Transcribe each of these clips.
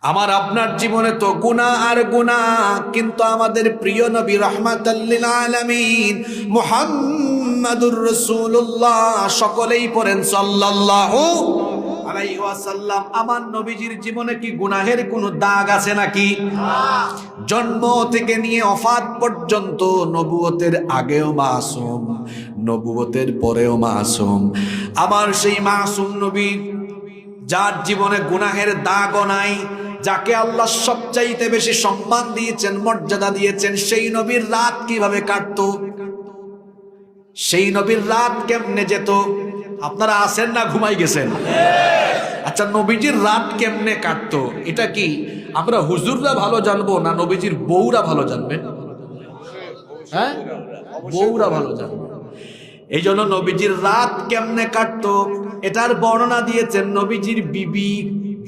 আমার আপনার জীবনে তো গুনাহ আর গুনাহ, কিন্তু আমাদের প্রিয় নবী রাহমাতাল লিল আলামিন মুহাম্মাদুর রাসূলুল্লাহ সকলেই পড়েন সাল্লাল্লাহু আলাইহি ওয়াসাল্লাম। আমার নবীজির জীবনে কি গুনাহের কোনো দাগ আছে নাকি? জন্ম থেকে নিয়ে ওফাত পর্যন্ত, নবুয়তের আগেও মাসুম, নবুয়তের পরেও মাসুম। আমার সেই মাসুম নবী, যার জীবনে গুনাহের দাগও নাই, যাকে আল্লাহ সবচাইতে বেশি সম্মান দিয়েছেন, মর্যাদা দিয়েছেন, সেই নবীর রাত কিভাবে কাটতো? সেই নবীর রাত কেমনে যেত? আপনারা আছেন না ঘুমাই গেছেন? আচ্ছা, নবীজির রাত কেমনে কাটতো এটা কি আমরা হুজুররা ভালো জানবো না নবীজির বউরা ভালো জানবেন? হ্যাঁ, বউরা ভালো জানবে। এই জন্য নবীজির রাত কেমনে কাটতো এটার বর্ণনা দিয়েছেন নবীজির বিবি,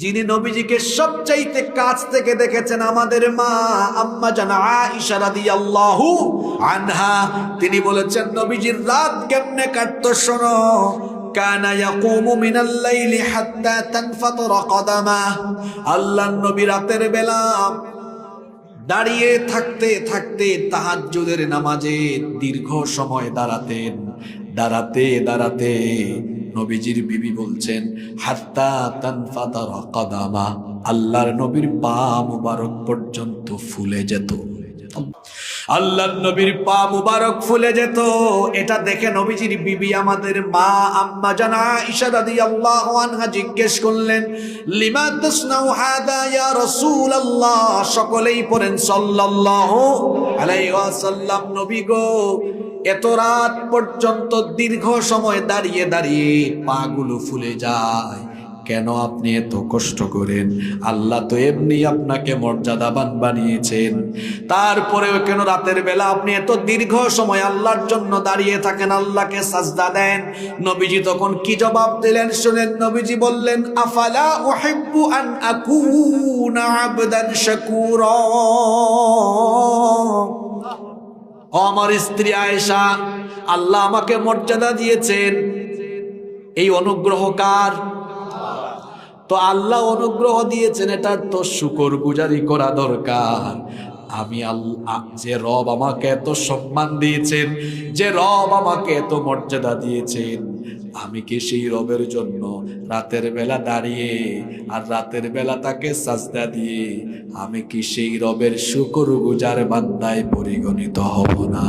যিনি নবীজিকে সবচাইতে কাছ থেকে দেখেছেন, আমাদের মা আম্মা জান আয়েশা রাদিয়াল্লাহু আনহা। তিনি বলেছেন নবীজির রাত কেমনে কাটতো শোনো। কানা ইয়াকুমু মিনাল লাইলি হাত্তা তানফাতরা কদামা। আল্লাহর নবী রাতের বেলা দাঁড়িয়ে থাকতে থাকতে তাহাজ্জুদের নামাজে দীর্ঘ সময় দাঁড়াতেন। দাঁড়াতে দাঁড়াতে নবীজির বিবি বলছেন হাত্তা তানফাতারা কদামা, আল্লাহর নবীর পা মুবারক পর্যন্ত ফুলে যেত। আল্লাহর নবীর পা মুবারক ফুলে যেত। এটা দেখে নবীজির বিবি আমাদের মা আম্মা জান আয়েশা রাদিয়াল্লাহু আনহা জিজ্ঞেস করলেন, লিমা তাসনাউ হাদা ইয়া রাসূলুল্লাহ। সকলেই পড়েন সাল্লাল্লাহু আলাইহি ওয়াসাল্লাম। নবী গো, এত রাত পর্যন্ত দীর্ঘ সময় দাঁড়িয়ে দাঁড়িয়ে পাগুলো ফুলে যায়, কেন আপনি এত কষ্ট করেন? আল্লাহ তো এমনি আপনাকে মর্যাদাবান বানিয়েছেন, তারপরেও কেন রাতের বেলা আপনি এত দীর্ঘ সময় আল্লাহর জন্য দাঁড়িয়ে থাকেন, আল্লাহকে সাজদা দেন? নবীজি তখন কি জবাব দিলেন শুনেন। নবীজি বললেন, আফালা উহিব্বু আন আকুনা আবদান শাকুরা। আমার স্ত্রী আয়েশা, আল্লাহ আমাকে মর্যাদা দিয়েছেন, এই অনুগ্রহ কার? তো আল্লাহ অনুগ্রহ দিয়েছেন, এটার তো শুকরগুজারি করা দরকার। আমি আল্লাহ, যে রব আমাকে এত সম্মান দিয়েছেন, যে রব আমাকে এত মর্যাদা দিয়েছেন, আমি কি সেই রবের জন্য রাতের বেলা দাঁড়িয়ে আর রাতের বেলা তাকে সাজদা দিয়ে আমি কি সেই রবের শুকরগুজার বান্দায় পরিগণিত হব না?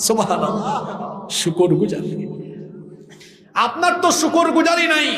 সুবহানাল্লাহ। শুকরগুজার, আপনার তো শুকরগুজারি নাই।